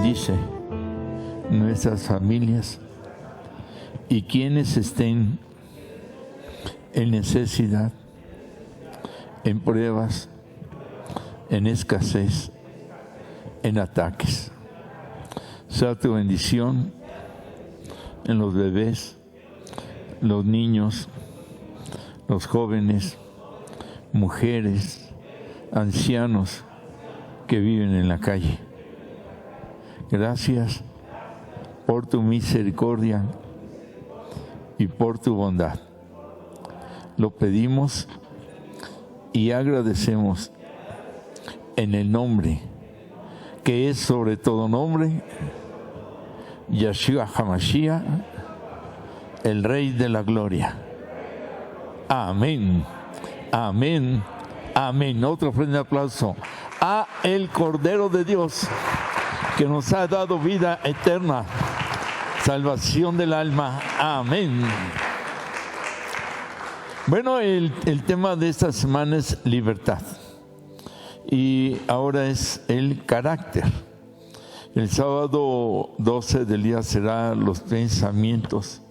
bendice nuestras familias y quienes estén en necesidad, en pruebas, en escasez, en ataques. Sea tu bendición en los bebés, los niños, los jóvenes, mujeres, ancianos que viven en la calle. Gracias por tu misericordia y por tu bondad. Lo pedimos y agradecemos en el nombre que es sobre todo nombre, Yeshua HaMashiach, el Rey de la Gloria. Amén, amén, amén. Otro fuerte aplauso a el Cordero de Dios que nos ha dado vida eterna, salvación del alma. Amén. Bueno, el tema de esta semana es libertad y ahora es el carácter. El sábado 12 del día será los pensamientos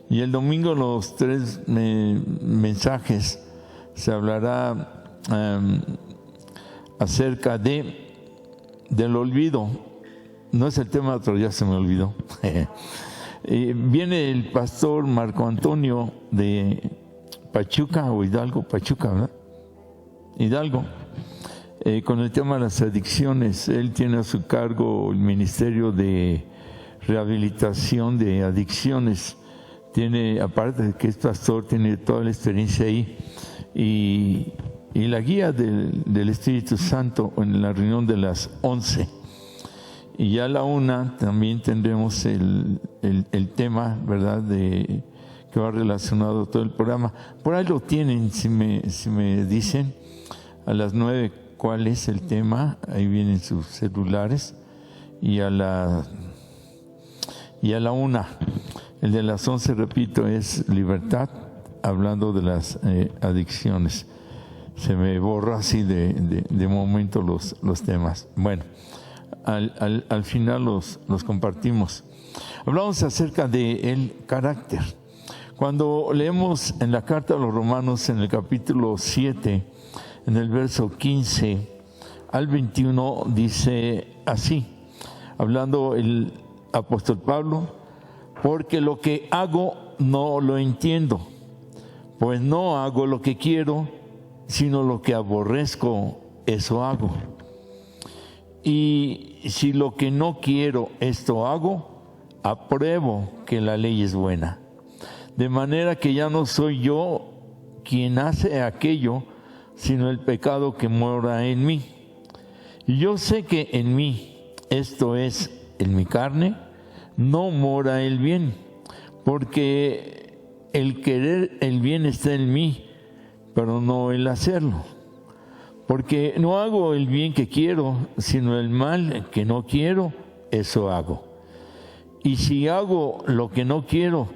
y el domingo los 3 mensajes se hablará acerca del olvido. No es el tema, pero ya se me olvidó. Viene el pastor Marco Antonio de Pachuca o Hidalgo, Pachuca, ¿verdad? Hidalgo, con el tema de las adicciones. Él tiene a su cargo el Ministerio de Rehabilitación de Adicciones. Tiene, aparte de que es pastor, tiene toda la experiencia ahí y la guía del Espíritu Santo en la reunión de las 11. Y ya a la 1 también tendremos el tema, ¿verdad?, que va relacionado a todo el programa. Por ahí lo tienen, si me dicen, a las 9 cuál es el tema, ahí vienen sus celulares, y a la 1, el de las 11, repito, es libertad, hablando de las adicciones. Se me borra así de momento los temas. Bueno, al final los compartimos. Hablamos acerca del carácter. Cuando leemos en la carta a los Romanos, en el capítulo 7, en el verso 15 al 21, dice así, hablando el apóstol Pablo: porque lo que hago no lo entiendo, pues no hago lo que quiero, sino lo que aborrezco, eso hago. Y si lo que no quiero, esto hago, apruebo que la ley es buena. De manera que ya no soy yo quien hace aquello, sino el pecado que mora en mí. Y yo sé que en mí, esto es, en mi carne, no mora el bien, porque el querer el bien está en mí, pero no el hacerlo. Porque no hago el bien que quiero, sino el mal que no quiero, eso hago. Y si hago lo que no quiero,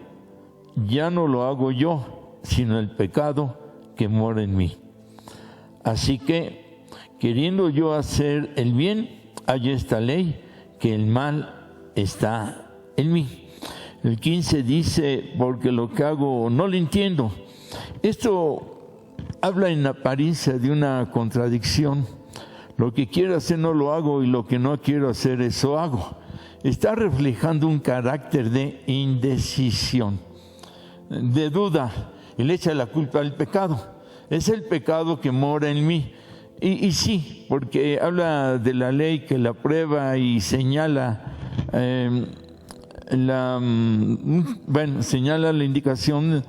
ya no lo hago yo, sino el pecado que mora en mí. Así que, queriendo yo hacer el bien, hay esta ley, que el mal está en mí. El 15 dice: porque lo que hago no lo entiendo. Esto habla en apariencia de una contradicción. Lo que quiero hacer no lo hago y lo que no quiero hacer eso hago. Está reflejando un carácter de indecisión, de duda, y le echa la culpa al pecado. Es el pecado que mora en mí. Y sí, porque habla de la ley que la prueba y señala señala la indicación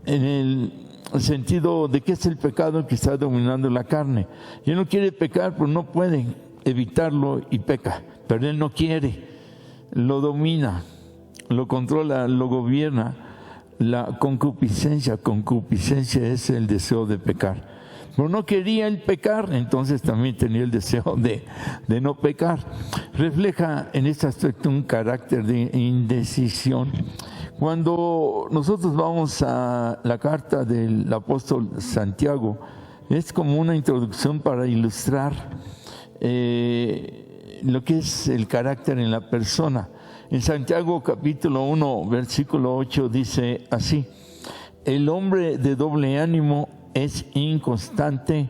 en el sentido de que es el pecado que está dominando la carne. Y él no quiere pecar, pero no puede evitarlo y peca. Pero él no quiere, lo domina, lo controla, lo gobierna. La concupiscencia es el deseo de pecar. Pero no quería el pecar, entonces también tenía el deseo de no pecar. Refleja en este aspecto un carácter de indecisión. Cuando nosotros vamos a la carta del apóstol Santiago, es como una introducción para ilustrar lo que es el carácter en la persona. En Santiago capítulo 1, versículo 8 dice así: el hombre de doble ánimo es inconstante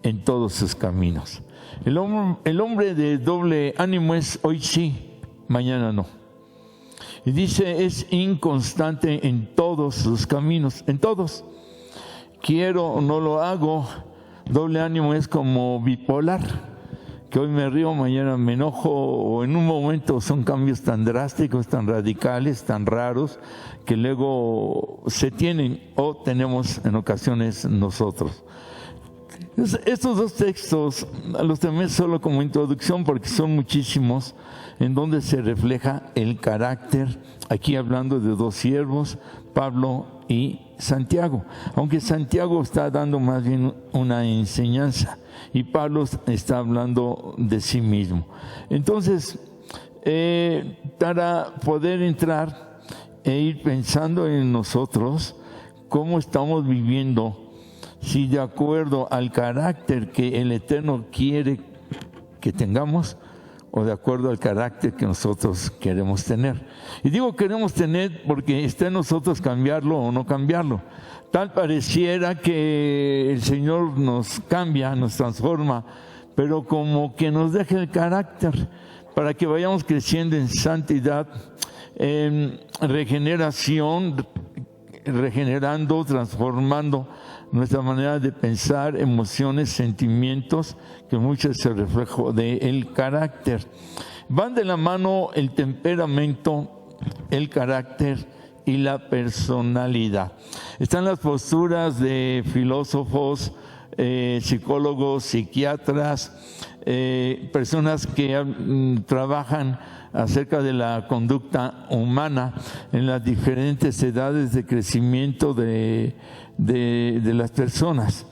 en todos sus caminos. El hombre de doble ánimo es hoy sí, mañana no. Y dice, es inconstante en todos sus caminos, en todos. Quiero o no lo hago. Doble ánimo es como bipolar, que hoy me río, mañana me enojo, o en un momento son cambios tan drásticos, tan radicales, tan raros, que luego se tienen o tenemos en ocasiones nosotros. Estos dos textos los tomé solo como introducción porque son muchísimos, en donde se refleja el carácter, aquí hablando de dos siervos, Pablo y Santiago, aunque Santiago está dando más bien una enseñanza y Pablo está hablando de sí mismo. Entonces, para poder entrar e ir pensando en nosotros, cómo estamos viviendo, si de acuerdo al carácter que el Eterno quiere que tengamos o de acuerdo al carácter que nosotros queremos tener. Y digo queremos tener porque está en nosotros cambiarlo o no cambiarlo. Tal pareciera que el Señor nos cambia, nos transforma, pero como que nos deja el carácter para que vayamos creciendo en santidad, en regeneración, regenerando, transformando nuestra manera de pensar, emociones, sentimientos, que mucho es el reflejo del carácter. Van de la mano el temperamento, el carácter y la personalidad. Están las posturas de filósofos, psicólogos, psiquiatras, personas que trabajan acerca de la conducta humana en las diferentes edades de crecimiento de las personas,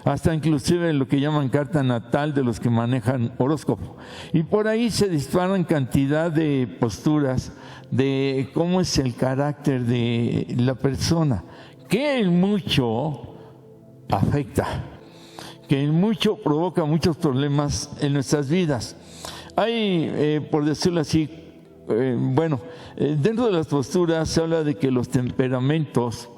hasta inclusive lo que llaman carta natal de los que manejan horóscopo. Y por ahí se disparan cantidad de posturas de cómo es el carácter de la persona, que en mucho afecta, que en mucho provoca muchos problemas en nuestras vidas. Hay, por decirlo así, dentro de las posturas se habla de que los temperamentos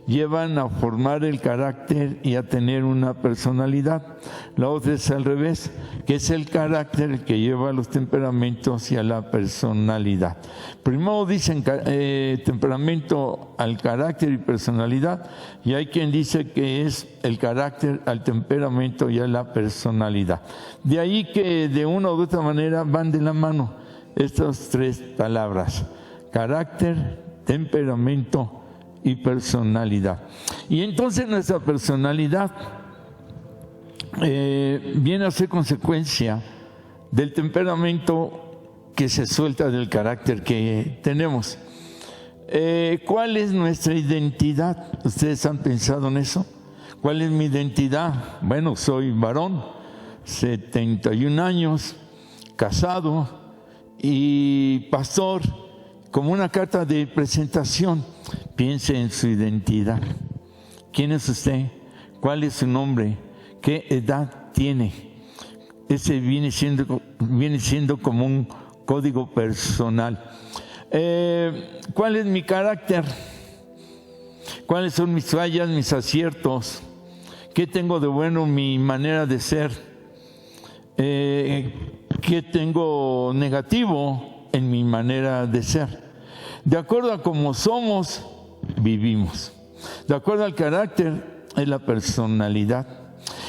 llevan a formar el carácter y a tener una personalidad. La otra es al revés, que es el carácter el que lleva a los temperamentos y a la personalidad. Primero dicen temperamento al carácter y personalidad, y hay quien dice que es el carácter al temperamento y a la personalidad. De ahí que de una u otra manera van de la mano estas tres palabras: carácter, temperamento y personalidad. Y entonces nuestra personalidad viene a ser consecuencia del temperamento que se suelta del carácter que tenemos. ¿Cuál es nuestra identidad? ¿Ustedes han pensado en eso? ¿Cuál es mi identidad? Bueno, soy varón, 71 años, casado y pastor. Como una carta de presentación, piense en su identidad. ¿Quién es usted? ¿Cuál es su nombre? ¿Qué edad tiene? Ese viene siendo como un código personal. ¿Cuál es mi carácter? ¿Cuáles son mis fallas, mis aciertos? ¿Qué tengo de bueno mi manera de ser? ¿Qué tengo negativo en mi manera de ser? De acuerdo a cómo somos, vivimos. De acuerdo al carácter, es la personalidad.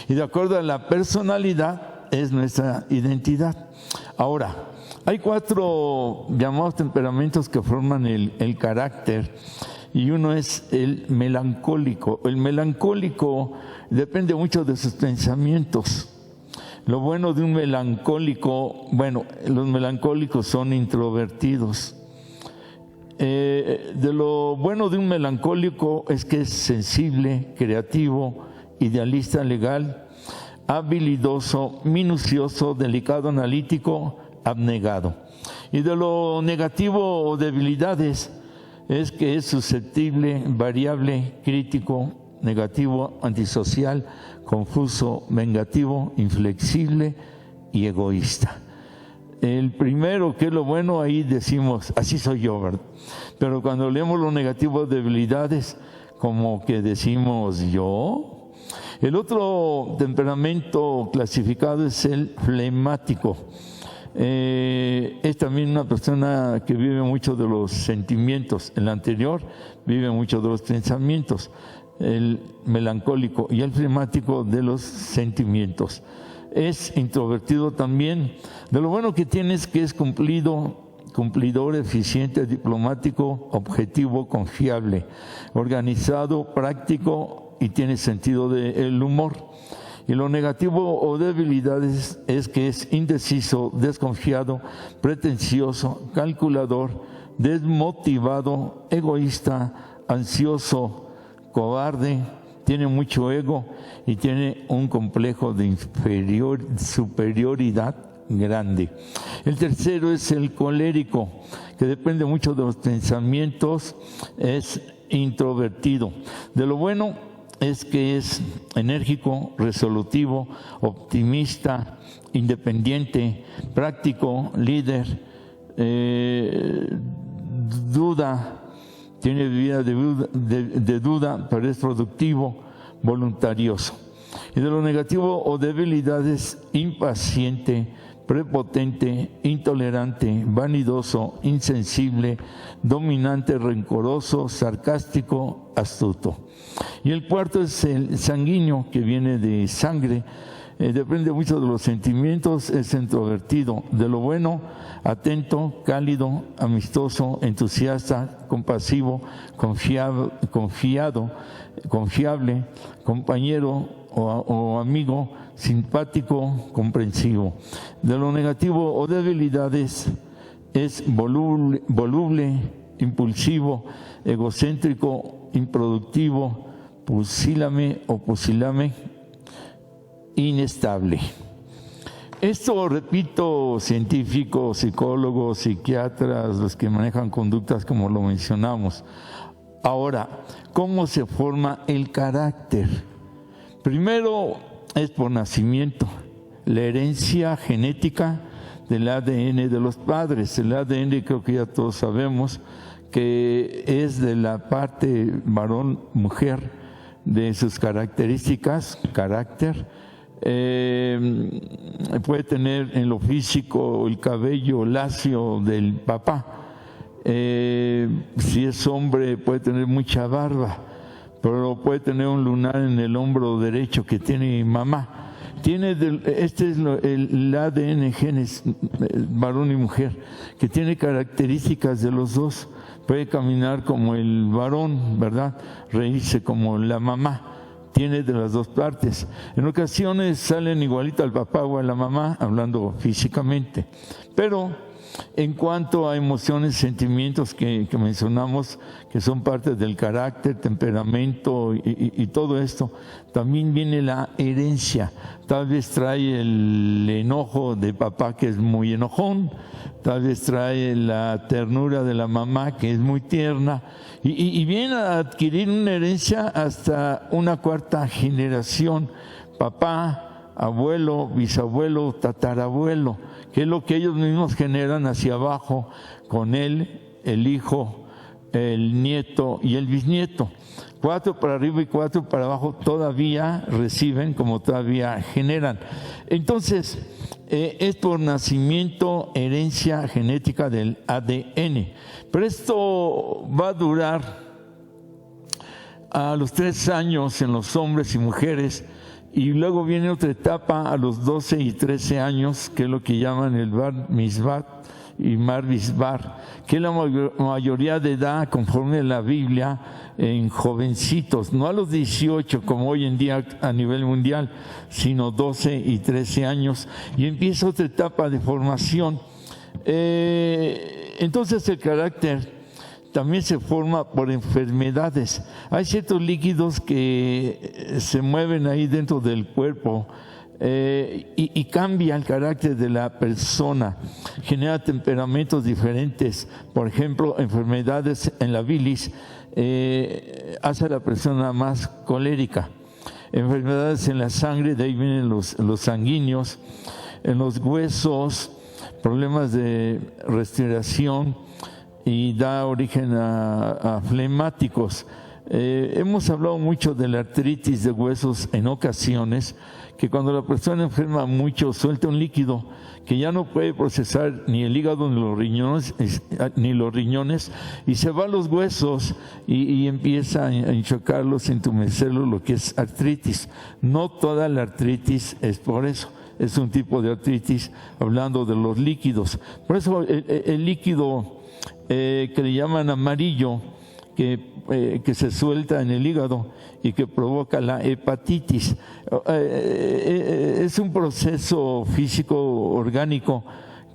Y de acuerdo a la personalidad, es nuestra identidad. Ahora, hay 4 llamados temperamentos que forman el carácter. Y uno es el melancólico. El melancólico depende mucho de sus pensamientos. Lo bueno de un melancólico, los melancólicos son introvertidos. De lo bueno de un melancólico es que es sensible, creativo, idealista, legal, habilidoso, minucioso, delicado, analítico, abnegado. Y de lo negativo o debilidades es que es susceptible, variable, crítico, negativo, antisocial, confuso, vengativo, inflexible y egoísta. El primero, que es lo bueno, ahí decimos, así soy yo, ¿verdad? Pero cuando leemos lo negativo, debilidades, como que decimos, ¿yo? El otro temperamento clasificado es el flemático. Es también una persona que vive mucho de los sentimientos. El anterior vive mucho de los pensamientos, el melancólico, y el flemático de los sentimientos. Es introvertido también. De lo bueno que tiene es que es cumplidor, eficiente, diplomático, objetivo, confiable, organizado, práctico y tiene sentido del humor. Y lo negativo o debilidades es que es indeciso, desconfiado, pretencioso, calculador, desmotivado, egoísta, ansioso, cobarde, tiene mucho ego y tiene un complejo de superioridad grande. El tercero es el colérico, que depende mucho de los pensamientos, es introvertido. De lo bueno es que es enérgico, resolutivo, optimista, independiente, práctico, líder, tiene vida de duda, pero es productivo, voluntarioso. Y de lo negativo o debilidades, impaciente, prepotente, intolerante, vanidoso, insensible, dominante, rencoroso, sarcástico, astuto. Y el cuarto es el sanguíneo, que viene de sangre, depende mucho de los sentimientos, es introvertido. De lo bueno, atento, cálido, amistoso, entusiasta, compasivo, confiable, compañero o amigo, simpático, comprensivo. De lo negativo o debilidades es voluble, impulsivo, egocéntrico, improductivo, pusílame, inestable. Esto, repito, científicos, psicólogos, psiquiatras, los que manejan conductas, como lo mencionamos. Ahora, ¿cómo se forma el carácter? Primero es por nacimiento, la herencia genética del ADN de los padres. El ADN, creo que ya todos sabemos, que es de la parte varón-mujer, de sus características, carácter. Puede tener en lo físico el cabello lacio del papá. Si es hombre, puede tener mucha barba, pero puede tener un lunar en el hombro derecho que tiene mamá. Este es el ADN, genes, varón y mujer, que tiene características de los dos. Puede caminar como el varón, ¿verdad? Reírse como la mamá. Tiene de las dos partes. En ocasiones salen igualito al papá o a la mamá, hablando físicamente. Pero en cuanto a emociones, sentimientos que mencionamos, que son parte del carácter, temperamento y todo esto, también viene la herencia. Tal vez trae el enojo de papá, que es muy enojón, tal vez trae la ternura de la mamá, que es muy tierna, y viene a adquirir una herencia hasta una cuarta generación: papá, abuelo, bisabuelo, tatarabuelo, que es lo que ellos mismos generan hacia abajo con él, el hijo, el nieto y el bisnieto. 4 para arriba y 4 para abajo todavía reciben, como todavía generan. Entonces, es por nacimiento, herencia genética del ADN. Pero esto va a durar a los 3 años en los hombres y mujeres, y luego viene otra etapa a los 12 y 13 años, que es lo que llaman el Bar Mitzvah y Mar Mitzvah, que es la mayoría de edad conforme a la Biblia en jovencitos, no a los 18 como hoy en día a nivel mundial, sino 12 y 13 años, y empieza otra etapa de formación. Entonces el carácter también se forma por enfermedades. Hay ciertos líquidos que se mueven ahí dentro del cuerpo y cambia el carácter de la persona, genera temperamentos diferentes. Por ejemplo, enfermedades en la bilis hace a la persona más colérica. Enfermedades en la sangre, de ahí vienen los sanguíneos. En los huesos, problemas de respiración y da origen a flemáticos. Hemos hablado mucho de la artritis de huesos en ocasiones, que cuando la persona enferma mucho suelta un líquido que ya no puede procesar ni el hígado ni los riñones y se va a los huesos y empieza a enchocarlos, entumecerlos, lo que es artritis. No toda la artritis es por eso. Es un tipo de artritis, hablando de los líquidos. Por eso el líquido que le llaman amarillo, que se suelta en el hígado y que provoca la hepatitis, es un proceso físico orgánico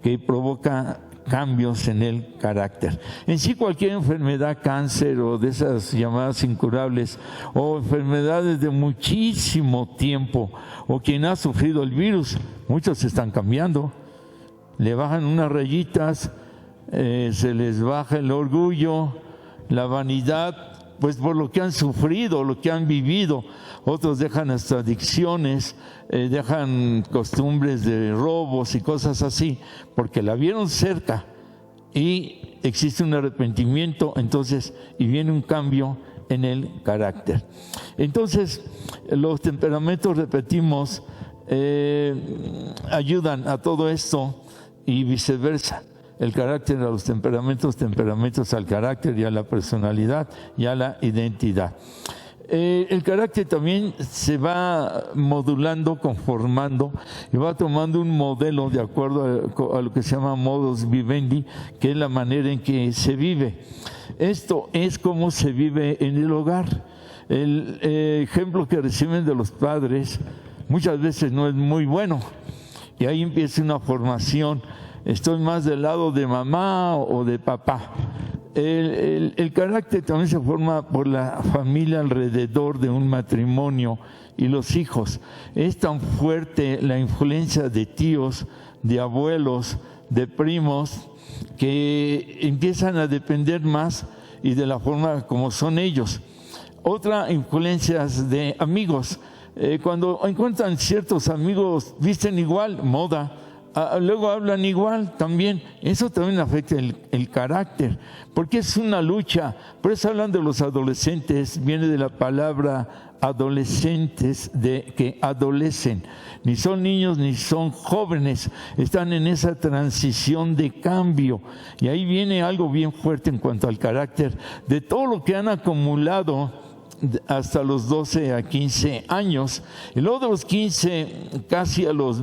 que provoca cambios en el carácter. En sí, cualquier enfermedad, cáncer o de esas llamadas incurables, o enfermedades de muchísimo tiempo, o quien ha sufrido el virus, muchos están cambiando, le bajan unas rayitas, se les baja el orgullo, la vanidad, pues por lo que han sufrido, lo que han vivido. Otros dejan hasta adicciones, dejan costumbres de robos y cosas así, porque la vieron cerca y existe un arrepentimiento, entonces, y viene un cambio en el carácter. Entonces, los temperamentos, repetimos, ayudan a todo esto y viceversa. El carácter a los temperamentos, temperamentos al carácter y a la personalidad y a la identidad. El carácter también se va modulando, conformando y va tomando un modelo de acuerdo a lo que se llama modus vivendi, que es la manera en que se vive. Esto es cómo se vive en el hogar. El ejemplo que reciben de los padres muchas veces no es muy bueno y ahí empieza una formación. Estoy más del lado de mamá o de papá. El carácter también se forma por la familia alrededor de un matrimonio y los hijos. Es tan fuerte la influencia de tíos, de abuelos, de primos, que empiezan a depender más y de la forma como son ellos. Otra influencia de amigos. Cuando encuentran ciertos amigos, visten igual, moda. Luego hablan igual también. Eso también afecta el carácter, porque es una lucha. Por eso hablan de los adolescentes, viene de la palabra adolescentes, de que adolecen. Ni son niños ni son jóvenes, están en esa transición de cambio. Y ahí viene algo bien fuerte en cuanto al carácter, de todo lo que han acumulado hasta los 12 a 15 años. Y luego de los 15, casi a los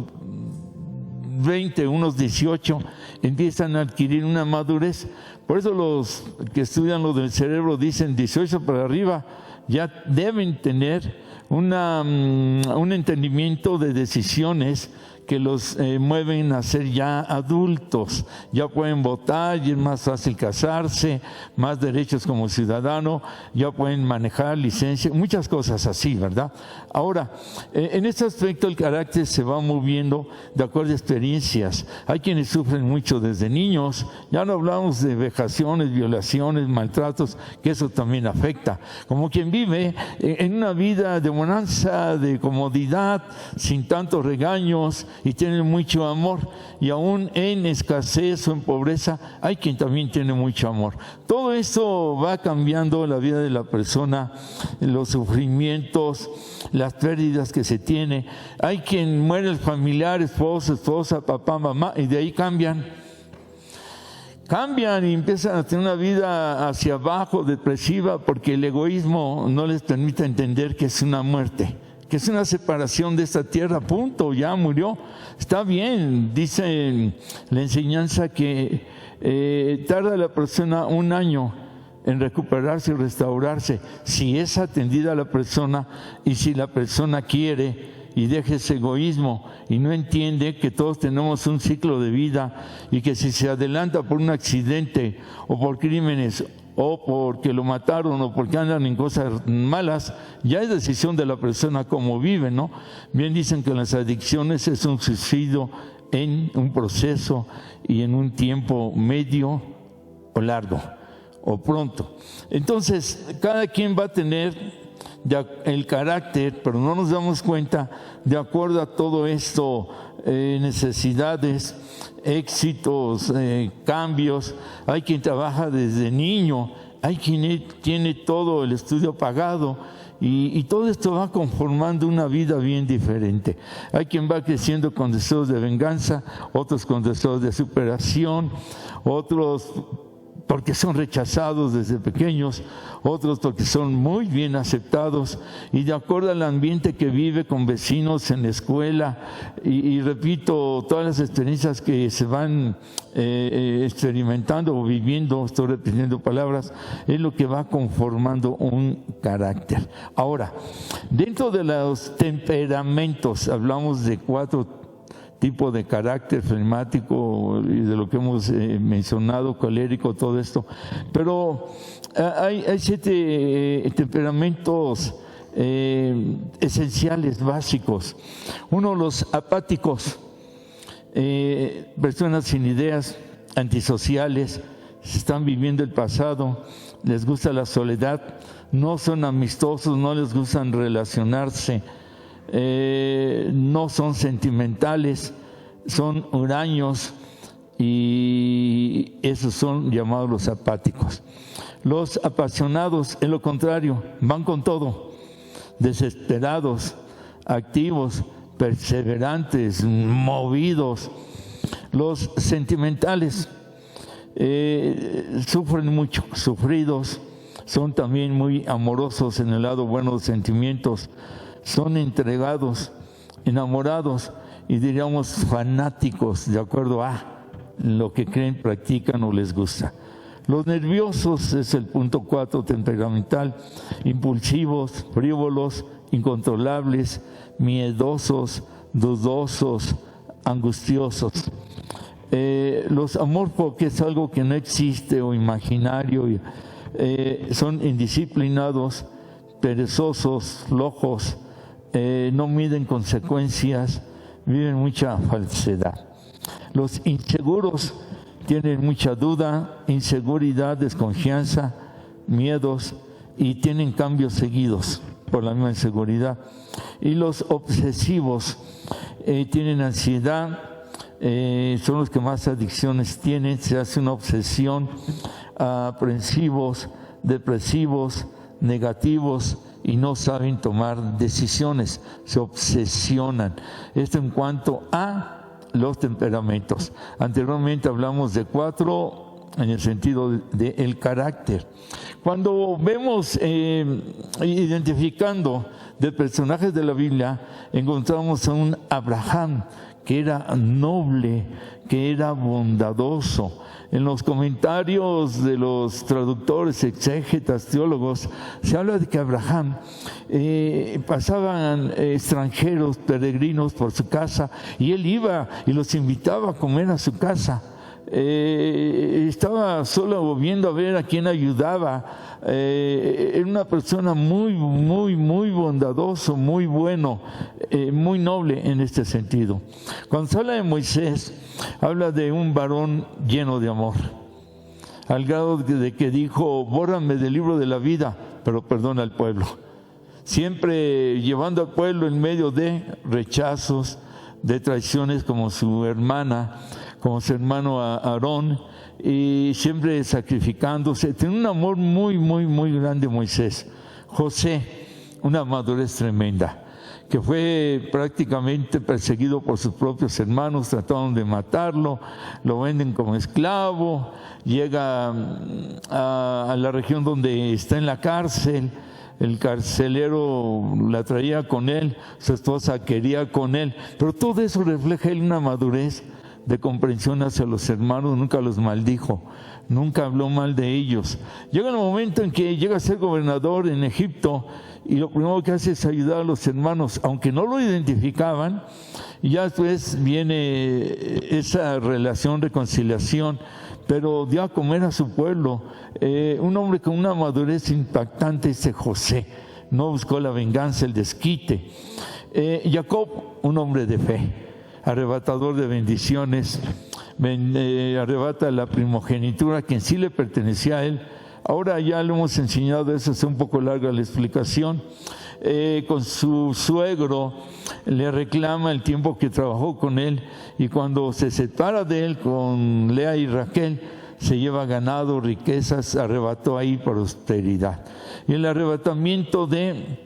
20, unos 18, empiezan a adquirir una madurez. Por eso los que estudian lo del cerebro dicen 18 para arriba ya deben tener un entendimiento de decisiones que los mueven a ser ya adultos, ya pueden votar, y es más fácil casarse, más derechos como ciudadano, ya pueden manejar licencia, muchas cosas así, ¿verdad? Ahora, en este aspecto el carácter se va moviendo de acuerdo a experiencias. Hay quienes sufren mucho desde niños, ya no hablamos de vejaciones, violaciones, maltratos, que eso también afecta. Como quien vive en una vida de bonanza, de comodidad, sin tantos regaños, y tienen mucho amor, y aún en escasez o en pobreza hay quien también tiene mucho amor. Todo esto va cambiando la vida de la persona, los sufrimientos, las pérdidas que se tiene. Hay quien muere el familiar, esposo, esposa, papá, mamá, y de ahí cambian y empiezan a tener una vida hacia abajo, depresiva, porque el egoísmo no les permite entender que es una muerte, que es una separación de esta tierra, punto, ya murió. Está bien, dice la enseñanza que tarda la persona 1 año en recuperarse y restaurarse, si es atendida a la persona y si la persona quiere y deja ese egoísmo y no entiende que todos tenemos un ciclo de vida y que si se adelanta por un accidente o por crímenes o porque lo mataron o porque andan en cosas malas, ya es decisión de la persona cómo vive, ¿no? Bien dicen que las adicciones es un suicidio en un proceso y en un tiempo medio o largo o pronto. Entonces, cada quien va a tener el carácter, pero no nos damos cuenta, de acuerdo a todo esto, necesidades, éxitos, cambios. Hay quien trabaja desde niño, hay quien tiene todo el estudio pagado, y todo esto va conformando una vida bien diferente. Hay quien va creciendo con deseos de venganza, otros con deseos de superación, otros porque son rechazados desde pequeños, otros porque son muy bien aceptados, y de acuerdo al ambiente que vive con vecinos en la escuela, y repito, todas las experiencias que se van experimentando o viviendo, estoy repitiendo palabras, es lo que va conformando un carácter. Ahora, dentro de los temperamentos, hablamos de 4 tipo de carácter, flemático, y de lo que hemos mencionado, colérico, todo esto. Pero hay 7 temperamentos esenciales, básicos. Uno, los apáticos, personas sin ideas, antisociales, están viviendo el pasado, les gusta la soledad, no son amistosos, no les gustan relacionarse, no son sentimentales, son huraños, y esos son llamados los apáticos. Los apasionados, es lo contrario, van con todo, desesperados, activos, perseverantes, movidos. Los sentimentales sufren mucho, sufridos, son también muy amorosos en el lado bueno de los sentimientos, son entregados, enamorados y diríamos fanáticos de acuerdo a lo que creen, practican o les gusta. Los nerviosos es el punto 4 temperamental, impulsivos, frívolos, incontrolables, miedosos, dudosos, angustiosos. Los amorfos, que es algo que no existe o imaginario, son indisciplinados, perezosos, flojos, no miden consecuencias, viven mucha falsedad. Los inseguros tienen mucha duda, inseguridad, desconfianza, miedos, y tienen cambios seguidos por la misma inseguridad. Y los obsesivos tienen ansiedad, son los que más adicciones tienen, se hace una obsesión, aprensivos, depresivos, negativos, y no saben tomar decisiones, se obsesionan. Esto en cuanto a los temperamentos. Anteriormente hablamos de 4 en el sentido del carácter. Cuando vemos identificando de personajes de la Biblia, encontramos a un Abraham que era noble, que era bondadoso. En los comentarios de los traductores, exégetas, teólogos, se habla de que Abraham pasaban extranjeros, peregrinos por su casa, y él iba y los invitaba a comer a su casa. Estaba solo viendo a ver a quién ayudaba. Era una persona muy bondadoso, muy bueno, muy noble en este sentido. Cuando se habla de Moisés, habla de un varón lleno de amor, al grado de que dijo: bórrame del libro de la vida, pero perdona al pueblo. Siempre llevando al pueblo en medio de rechazos, de traiciones, como su hermana, como su hermano Aarón, y siempre sacrificándose. Tiene un amor muy grande Moisés. José, una madurez tremenda, que fue prácticamente perseguido por sus propios hermanos, trataron de matarlo, lo venden como esclavo, llega a la región donde está en la cárcel. El carcelero la traía con él, su esposa quería con él, pero todo eso refleja en una madurez de comprensión hacia los hermanos, nunca los maldijo, nunca habló mal de ellos. Llega el momento en que llega a ser gobernador en Egipto, y lo primero que hace es ayudar a los hermanos, aunque no lo identificaban, y ya después viene esa relación, reconciliación, pero dio a comer a su pueblo. Un hombre con una madurez impactante, ese José, no buscó la venganza, el desquite. Jacob, un hombre de fe, arrebatador de bendiciones, arrebata la primogenitura que en sí le pertenecía a él Ahora ya le hemos enseñado eso, es un poco larga la explicación. Con su suegro le reclama el tiempo que trabajó con él, y cuando se separa de él con Lea y Raquel, se lleva ganado, riquezas, arrebató ahí prosperidad. Y el arrebatamiento de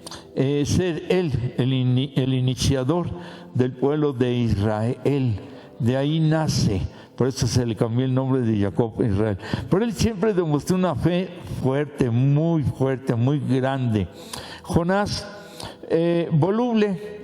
ser él el iniciador del pueblo de Israel, de ahí nace. Por eso se le cambió el nombre de Jacob a Israel. Pero él siempre demostró una fe fuerte, muy grande. Jonás, voluble,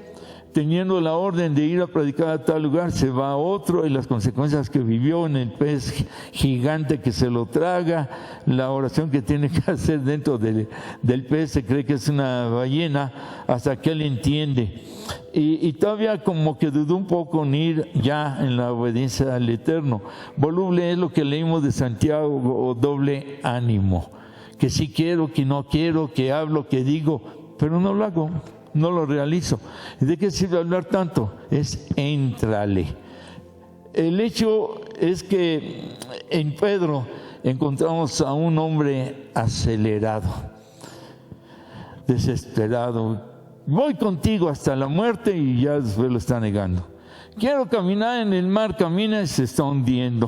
teniendo la orden de ir a predicar a tal lugar, se va a otro, y las consecuencias que vivió en el pez gigante que se lo traga, la oración que tiene que hacer dentro del pez, se cree que es una ballena, hasta que él entiende. Y todavía como que dudó un poco en ir ya en la obediencia al Eterno. Voluble es lo que leímos de Santiago, o doble ánimo, que sí quiero, que no quiero, que hablo, que digo, pero no lo hago, no lo realizo. ¿De qué sirve hablar tanto? Es éntrale. El hecho es que en Pedro encontramos a un hombre acelerado, desesperado. Voy contigo hasta la muerte, y ya después lo está negando. Quiero caminar en el mar, camina y se está hundiendo.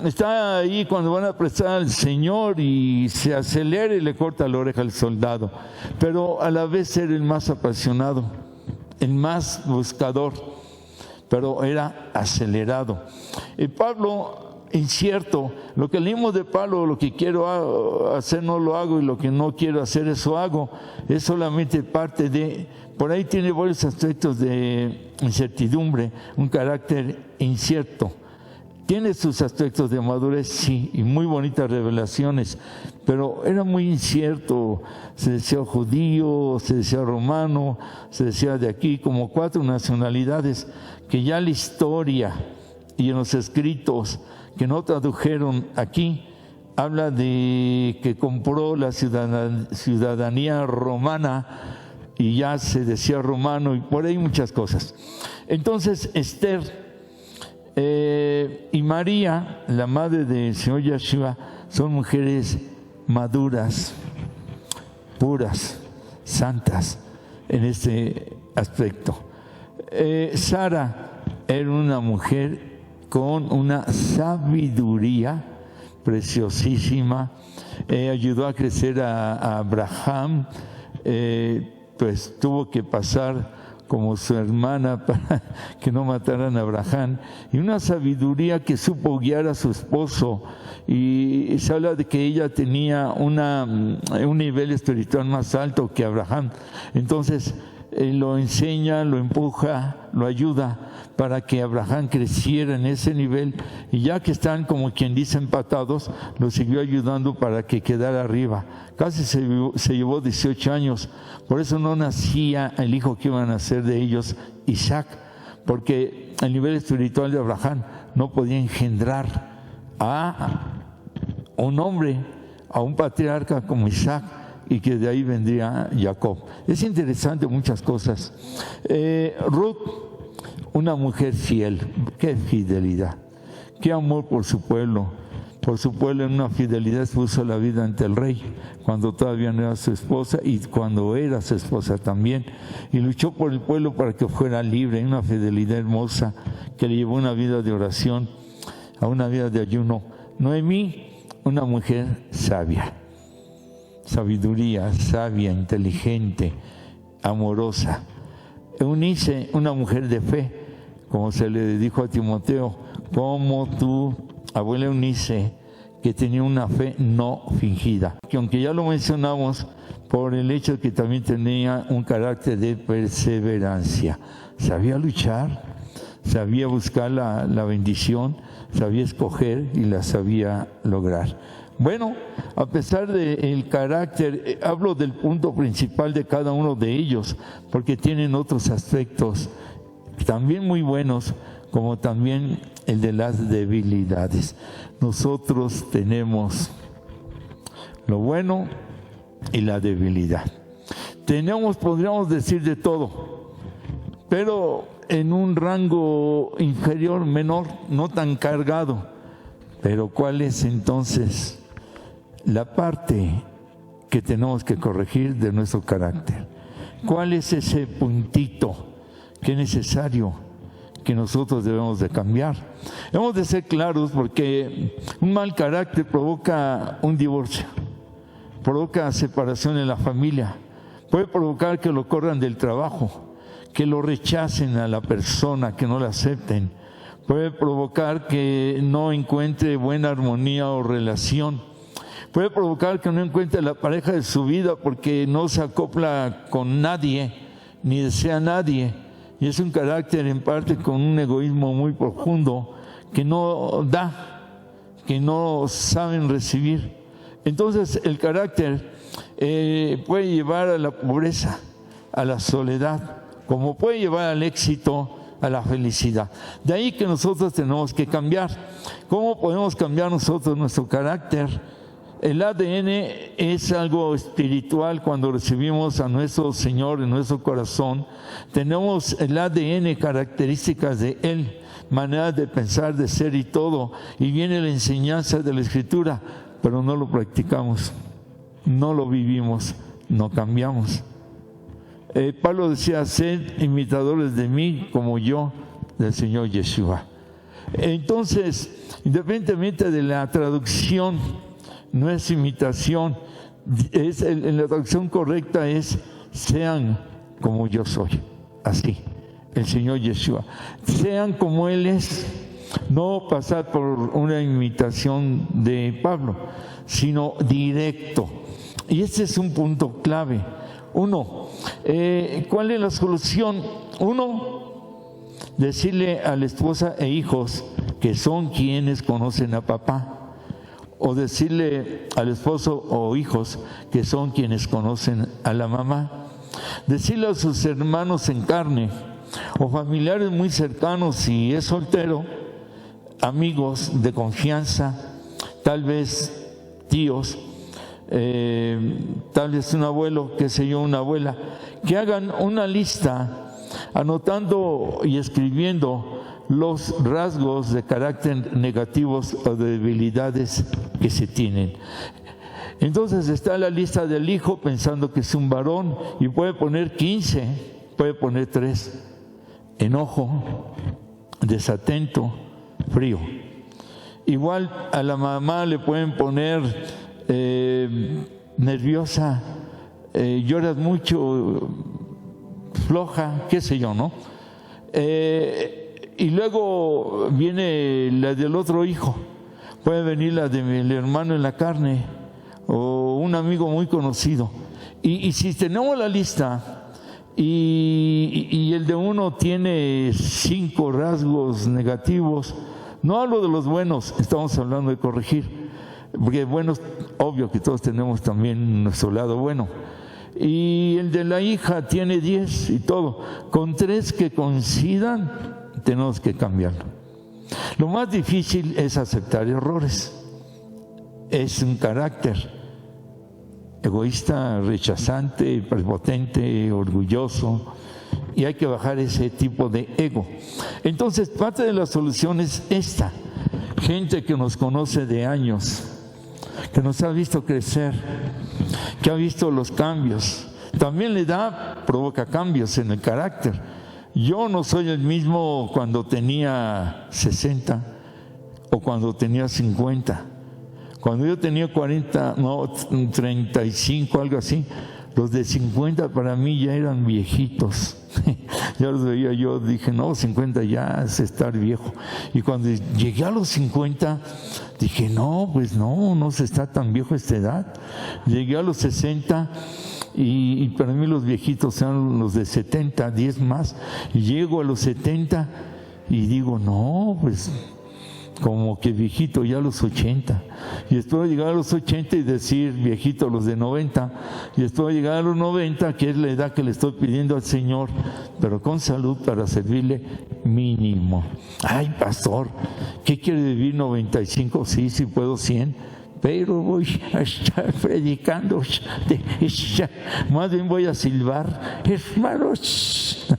Está ahí cuando van a prestar al Señor y se acelera y le corta la oreja al soldado, pero a la vez era el más apasionado, el más buscador, pero era acelerado. Y Pablo, incierto, lo que leímos de Pablo, lo que quiero hacer no lo hago, y lo que no quiero hacer eso hago, es solamente parte de, por ahí tiene varios aspectos de incertidumbre, un carácter incierto. Tiene sus aspectos de madurez, sí, y muy bonitas revelaciones, pero era muy incierto. Se decía judío, se decía romano, se decía de aquí, como 4 nacionalidades que ya la historia y en los escritos que no tradujeron aquí, habla de que compró la ciudadanía romana, y ya se decía romano, y por ahí muchas cosas. Entonces Esther y María, la madre del Señor Yeshua, son mujeres maduras, puras, santas en este aspecto. Sara era una mujer con una sabiduría preciosísima, ayudó a crecer a Abraham, pues tuvo que pasar como su hermana para que no mataran a Abraham, y una sabiduría que supo guiar a su esposo, y se habla de que ella tenía un nivel espiritual más alto que Abraham. Entonces lo enseña, lo empuja, lo ayuda para que Abraham creciera en ese nivel, y ya que están como quien dice empatados, lo siguió ayudando para que quedara arriba. Casi se llevó 18 años, por eso no nacía el hijo que iba a nacer de ellos, Isaac, porque el nivel espiritual de Abraham no podía engendrar a un hombre, a un patriarca como Isaac, y que de ahí vendría Jacob. Es interesante muchas cosas. Ruth, una mujer fiel, qué fidelidad, qué amor por su pueblo en una fidelidad, puso la vida ante el rey, cuando todavía no era su esposa y cuando era su esposa también, y luchó por el pueblo para que fuera libre, una fidelidad hermosa que le llevó una vida de oración, a una vida de ayuno. Noemí, una mujer sabia, sabiduría, sabia, inteligente, amorosa. Eunice, una mujer de fe, como se le dijo a Timoteo, como tu abuela Eunice, que tenía una fe no fingida, que aunque ya lo mencionamos, por el hecho de que también tenía un carácter de perseverancia, sabía luchar, sabía buscar la bendición, sabía escoger y la sabía lograr. Bueno, a pesar del carácter, hablo del punto principal de cada uno de ellos, porque tienen otros aspectos también muy buenos, como también el de las debilidades. Nosotros tenemos lo bueno y la debilidad. Tenemos, podríamos decir, de todo, pero en un rango inferior, menor, no tan cargado. Pero ¿cuál es entonces la parte que tenemos que corregir de nuestro carácter. ¿Cuál es ese puntito que es necesario que nosotros debemos de cambiar? Hemos de ser claros, porque un mal carácter provoca un divorcio, provoca separación en la familia, puede provocar que lo corran del trabajo, que lo rechacen a la persona, que no la acepten, puede provocar que no encuentre buena armonía o relación, puede provocar que no encuentre la pareja de su vida porque no se acopla con nadie, ni desea a nadie, y es un carácter en parte con un egoísmo muy profundo, que no da, que no saben recibir. Entonces el carácter puede llevar a la pobreza, a la soledad, como puede llevar al éxito, a la felicidad. De ahí que nosotros tenemos que cambiar. ¿Cómo podemos cambiar nosotros nuestro carácter? El ADN es algo espiritual. Cuando recibimos a nuestro Señor en nuestro corazón, tenemos el ADN, características de Él, maneras de pensar, de ser y todo. Y viene la enseñanza de la Escritura, pero no lo practicamos, no lo vivimos, no cambiamos. Pablo decía: sed imitadores de mí como yo del Señor Yeshua. Entonces, independientemente de la traducción, no es imitación, en la traducción correcta es: sean como yo soy, así, el Señor Yeshua. Sean como Él es, no pasar por una imitación de Pablo, sino directo. Y este es un punto clave. Uno, ¿cuál es la solución? Uno, decirle a la esposa e hijos que son quienes conocen a papá, o decirle al esposo o hijos que son quienes conocen a la mamá, decirle a sus hermanos en carne o familiares muy cercanos si es soltero, amigos de confianza, tal vez tíos, tal vez un abuelo, qué sé yo, una abuela, que hagan una lista anotando y escribiendo los rasgos de carácter negativos o de debilidades que se tienen. Entonces está la lista del hijo, pensando que es un varón, y puede poner 15, puede poner 3: enojo, desatento, frío. Igual a la mamá le pueden poner nerviosa, lloras mucho, floja, qué sé yo, ¿no? Y luego viene la del otro hijo, puede venir la del hermano en la carne o un amigo muy conocido. Y si tenemos la lista y el de uno tiene 5 rasgos negativos, no hablo de los buenos, estamos hablando de corregir, porque buenos, obvio que todos tenemos también nuestro lado bueno. Y el de la hija tiene 10 y todo. Con 3 que coincidan, tenemos que cambiarlo. Lo más difícil es aceptar errores. Es un carácter egoísta, rechazante, prepotente, orgulloso, y hay que bajar ese tipo de ego. Entonces, parte de la solución es esta: gente que nos conoce de años, que nos ha visto crecer, que ha visto los cambios. También la edad provoca cambios en el carácter. Yo no soy el mismo cuando tenía 60 o cuando tenía 50. Cuando yo tenía 40, no, 35, algo así, los de 50 para mí ya eran viejitos. Ya los veía, yo dije, no, 50 ya es estar viejo. Y cuando llegué a los 50, dije, no, pues no se está tan viejo a esta edad. Llegué a los 60 y para mí los viejitos eran los de 70, 10 más. Y llego a los 70 y digo, no, pues como que viejito ya a los 80, y después llegar a los 80 y decir viejito a los de 90, y después llegar a los 90, que es la edad que le estoy pidiendo al Señor, pero con salud para servirle mínimo. Ay, pastor, ¿qué quiere vivir 95? Sí puedo 100, pero voy a estar predicando, más bien voy a silbar, hermanos.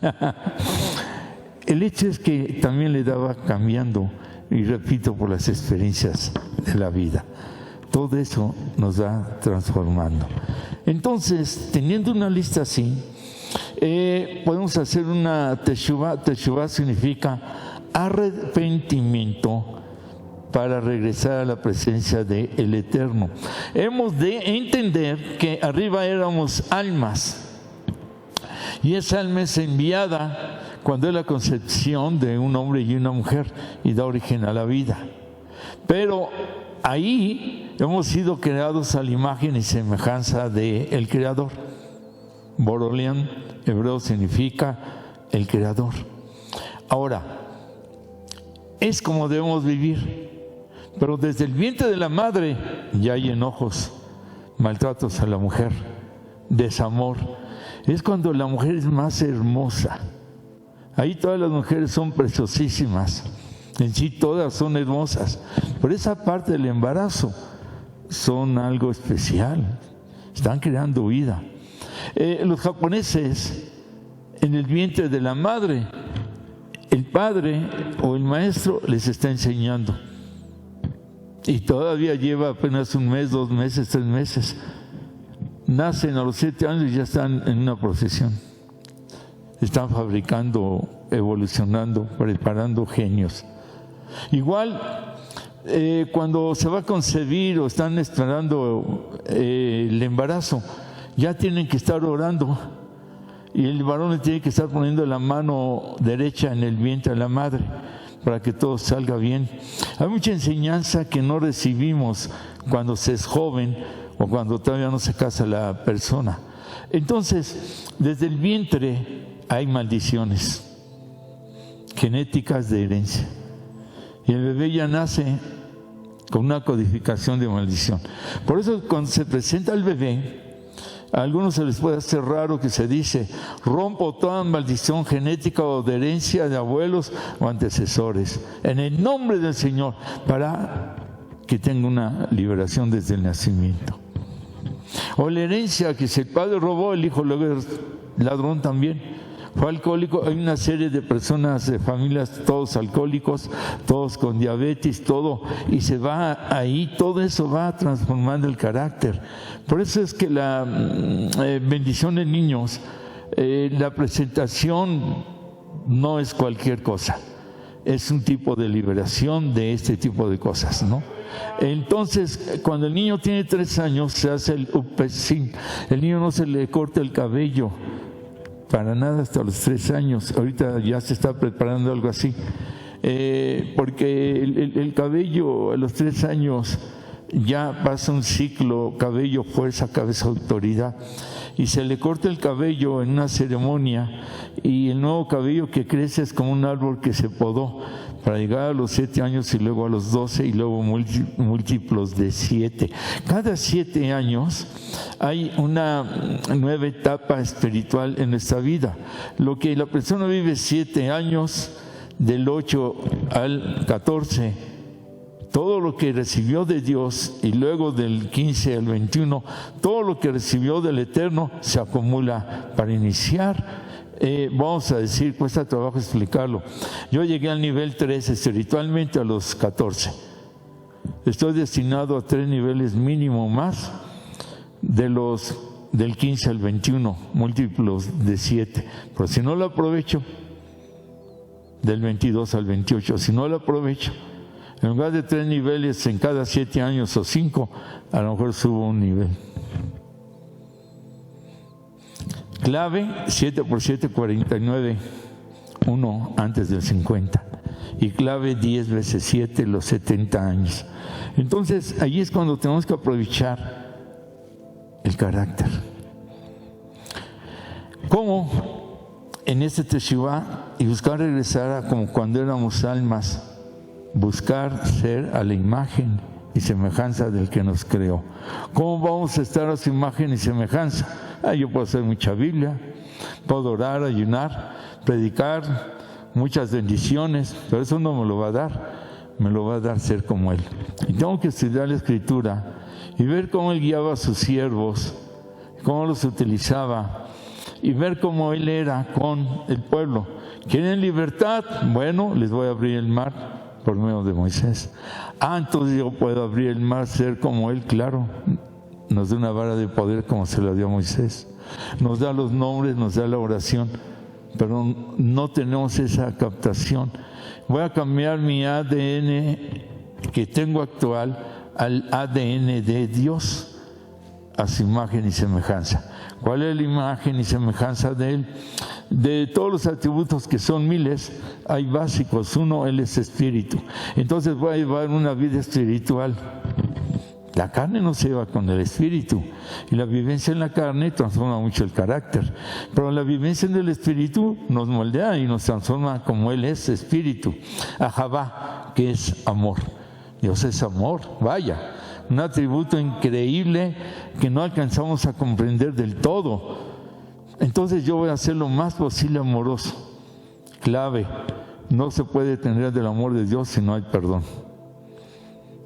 El hecho es que también le daba cambiando, y repito, por las experiencias de la vida. todo eso nos va transformando. Entonces, teniendo una lista así, podemos hacer una teshuvá. Teshuvá significa arrepentimiento para regresar a la presencia del Eterno. Hemos de entender que arriba éramos almas, y esa alma es enviada cuando es la concepción de un hombre y una mujer y da origen a la vida. Pero ahí hemos sido creados a la imagen y semejanza del Creador. Boroleán, hebreo, significa el Creador. Ahora, es como debemos vivir, pero desde el vientre de la madre ya hay enojos, maltratos a la mujer, desamor. Es cuando la mujer es más hermosa. Ahí todas las mujeres son preciosísimas, en sí todas son hermosas, pero esa parte del embarazo son algo especial, están creando vida. Los japoneses, en el vientre de la madre, el padre o el maestro les está enseñando, y todavía lleva apenas un mes, 2 meses, 3 meses. Nacen a los 7 años y ya están en una procesión. Están fabricando, evolucionando, preparando genios. Igual, cuando se va a concebir o están esperando el embarazo, ya tienen que estar orando, y el varón le tiene que estar poniendo la mano derecha en el vientre de la madre para que todo salga bien. Hay mucha enseñanza que no recibimos cuando se es joven o cuando todavía no se casa la persona. Entonces, desde el vientre hay maldiciones genéticas de herencia, y el bebé ya nace con una codificación de maldición. Por eso, cuando se presenta el bebé, a algunos se les puede hacer raro que se dice: rompo toda maldición genética o de herencia de abuelos o antecesores en el nombre del Señor, para que tenga una liberación desde el nacimiento. O la herencia, que si el padre robó, el hijo luego es ladrón también. Fue alcohólico. Hay una serie de personas, de familias, todos alcohólicos, todos con diabetes, todo, y se va ahí, todo eso va transformando el carácter. Por eso es que la bendición de niños, la presentación no es cualquier cosa, es un tipo de liberación de este tipo de cosas, ¿no? Entonces, cuando el niño tiene 3 años, se hace el upesín. El niño no se le corta el cabello para nada hasta los 3 años. Ahorita ya se está preparando algo así, porque el cabello a los 3 años ya pasa un ciclo: cabello, fuerza, cabeza, autoridad, y se le corta el cabello en una ceremonia, y el nuevo cabello que crece es como un árbol que se podó para llegar a los 7 años, y luego a los 12, y luego múltiplos de 7. Cada 7 años hay una nueva etapa espiritual en nuestra vida. Lo que la persona vive 7 años, del 8 al 14, todo lo que recibió de Dios, y luego del 15 al 21, todo lo que recibió del Eterno se acumula para iniciar. Vamos a decir, cuesta trabajo explicarlo. Yo llegué al nivel 3 espiritualmente a los 14. Estoy destinado a 3 niveles mínimo más, del 15 al 21, múltiplos de 7. Pero si no lo aprovecho, del 22 al 28, si no lo aprovecho, en lugar de 3 niveles en cada 7 años o 5, a lo mejor subo un nivel. Clave: 7 por 7, 49, 1 antes del 50. Y clave: 10 veces 7, los 70 años. Entonces, ahí es cuando tenemos que aprovechar el carácter. ¿Cómo? En este teshuvá, y buscar regresar a como cuando éramos almas, buscar ser a la imagen y semejanza del que nos creó. ¿Cómo vamos a estar a su imagen y semejanza? Yo puedo hacer mucha Biblia, puedo orar, ayunar, predicar, muchas bendiciones, pero eso no me lo va a dar, me lo va a dar ser como Él. Y tengo que estudiar la Escritura y ver cómo Él guiaba a sus siervos, cómo los utilizaba, y ver cómo Él era con el pueblo. ¿Quieren libertad? Bueno, les voy a abrir el mar por medio de Moisés. Entonces yo puedo abrir el mar, ser como Él, claro. Nos da una vara de poder como se la dio a Moisés. Nos da los nombres, nos da la oración, pero no tenemos esa captación. Voy a cambiar mi ADN que tengo actual al ADN de Dios, a su imagen y semejanza. ¿Cuál es la imagen y semejanza de Él? De todos los atributos, que son miles, hay básicos. Uno, Él es espíritu. Entonces voy a llevar una vida espiritual. La carne no se lleva con el espíritu, y la vivencia en la carne transforma mucho el carácter, pero la vivencia en el espíritu nos moldea y nos transforma como Él es espíritu. Ahavá, que es amor. Dios es amor, vaya, un atributo increíble que no alcanzamos a comprender del todo. Entonces yo voy a hacer lo más posible amoroso. Clave, no se puede tener del amor de Dios si no hay perdón.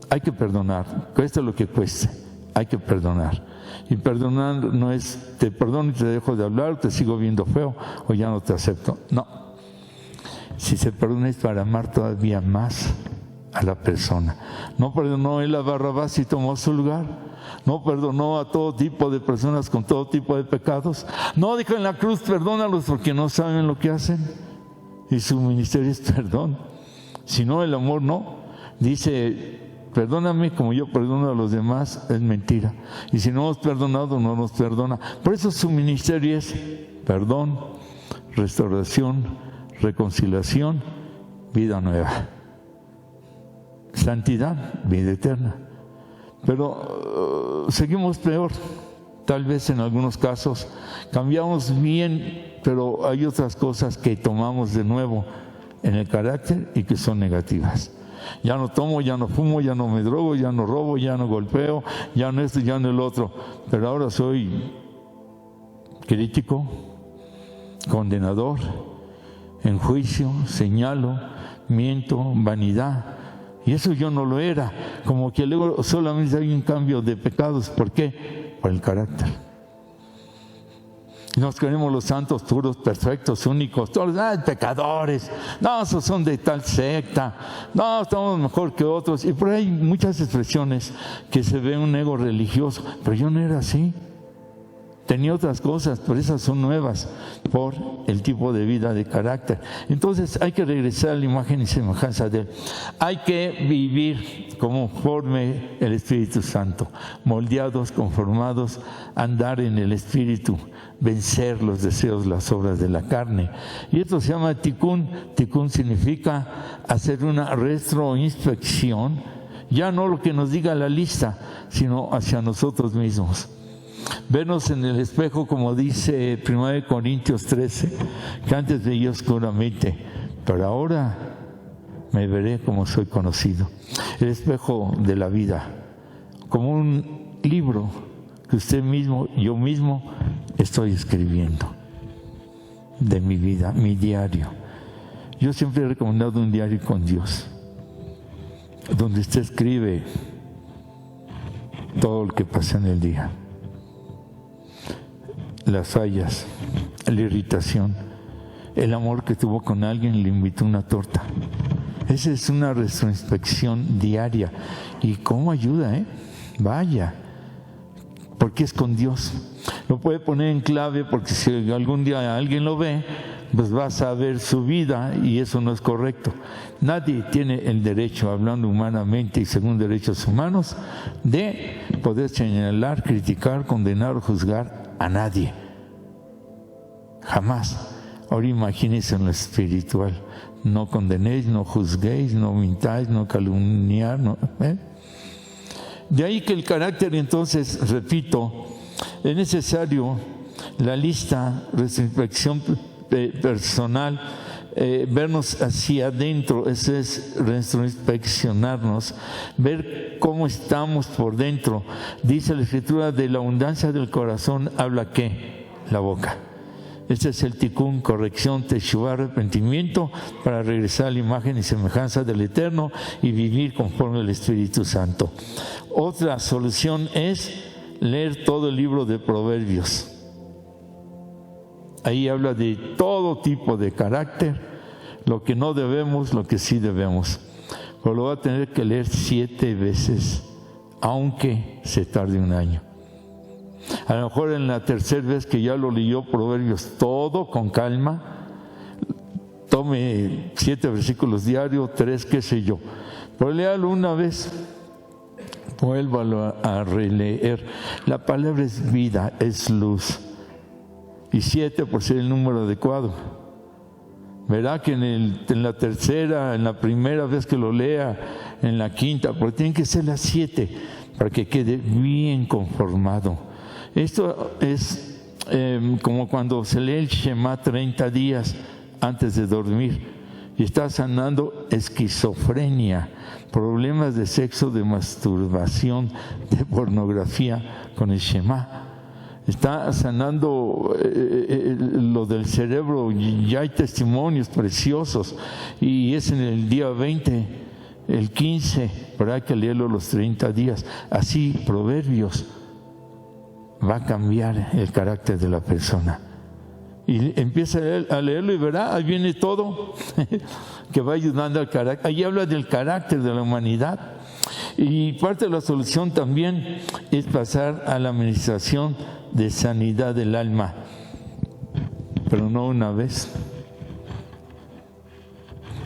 Hay que perdonar, cueste lo que cueste, hay que perdonar. Y perdonar no es te perdono y te dejo de hablar, te sigo viendo feo o ya no te acepto. No, si se perdona es para amar todavía más a la persona. No perdonó Él a Barrabás y tomó su lugar. No perdonó a todo tipo de personas con todo tipo de pecados. No dijo en la cruz, perdónalos porque no saben lo que hacen. Y su ministerio es perdón. Si no, el amor no. Dice, perdóname como yo perdono a los demás, es mentira. Y si no hemos perdonado, no nos perdona. Por eso su ministerio es perdón, restauración, reconciliación, vida nueva. Santidad, vida eterna. Pero seguimos peor. Tal vez en algunos casos cambiamos bien, pero hay otras cosas que tomamos de nuevo en el carácter y que son negativas. Ya no tomo, ya no fumo, ya no me drogo, ya no robo, ya no golpeo, ya no esto, ya no el otro. Pero ahora soy crítico, condenador, enjuicio, señalo, miento, vanidad. Y eso yo no lo era. Como que luego solamente hay un cambio de pecados. ¿Por qué? Por el carácter. Nos creemos los santos, puros, perfectos, únicos, todos, pecadores. No, esos son de tal secta. No, estamos mejor que otros. Y por ahí hay muchas expresiones que se ve un ego religioso. Pero yo no era así. Tenía otras cosas, pero esas son nuevas por el tipo de vida, de carácter. Entonces hay que regresar a la imagen y semejanza de Él. Hay que vivir conforme el Espíritu Santo, moldeados, conformados, andar en el Espíritu, vencer los deseos, las obras de la carne. Y esto se llama tikkun. Tikkun significa hacer una retroinspección, ya no lo que nos diga la lista, sino hacia nosotros mismos. Vernos en el espejo, como dice 1 Corintios 13, que antes veía oscuramente, pero ahora me veré como soy conocido. El espejo de la vida, como un libro que usted mismo, yo mismo, estoy escribiendo de mi vida, mi diario. Yo siempre he recomendado un diario con Dios, donde usted escribe todo lo que pasa en el día. Las fallas, la irritación, el amor que tuvo con alguien, le invitó una torta. Esa es una retroinspección diaria. ¿Y cómo ayuda, Vaya, porque es con Dios. Lo puede poner en clave porque si algún día alguien lo ve, pues va a saber su vida y eso no es correcto. Nadie tiene el derecho, hablando humanamente y según derechos humanos, de poder señalar, criticar, condenar o juzgar a nadie. Jamás. Ahora imagínense en lo espiritual. No condenéis, no juzguéis, no mintáis, no calumniar. De ahí que el carácter, entonces, repito, es necesario la lista, retrospección personal, vernos hacia adentro, eso es retroinspeccionarnos, ver cómo estamos por dentro. Dice la Escritura, de la abundancia del corazón habla ¿qué? La boca. Este es el tikkun, corrección, teshuvá, arrepentimiento, para regresar a la imagen y semejanza del Eterno y vivir conforme al Espíritu Santo. Otra solución es leer todo el libro de Proverbios. Ahí habla de todo tipo de carácter, lo que no debemos, lo que sí debemos. pero lo va a tener que leer 7 veces, aunque se tarde un año. A lo mejor en la tercera vez que ya lo leyó Proverbios todo con calma, tome 7 versículos diarios, 3, qué sé yo, pero léalo una vez, vuélvalo a releer. La palabra es vida, es luz, y 7 por ser el número adecuado. Verá que en la tercera, en la primera vez que lo lea, en la quinta, porque tienen que ser las 7 para que quede bien conformado. Esto es como cuando se lee el Shema 30 días antes de dormir y está sanando esquizofrenia, problemas de sexo, de masturbación, de pornografía con el Shema. Está sanando lo del cerebro, y ya hay testimonios preciosos, y es en el día 20, el 15, pero hay que leerlo los 30 días. Así, Proverbios va a cambiar el carácter de la persona. Y empieza a leerlo y verá, ahí viene todo que va ayudando al carácter. Ahí habla del carácter de la humanidad. Y parte de la solución también es pasar a la administración de sanidad del alma, pero no una vez.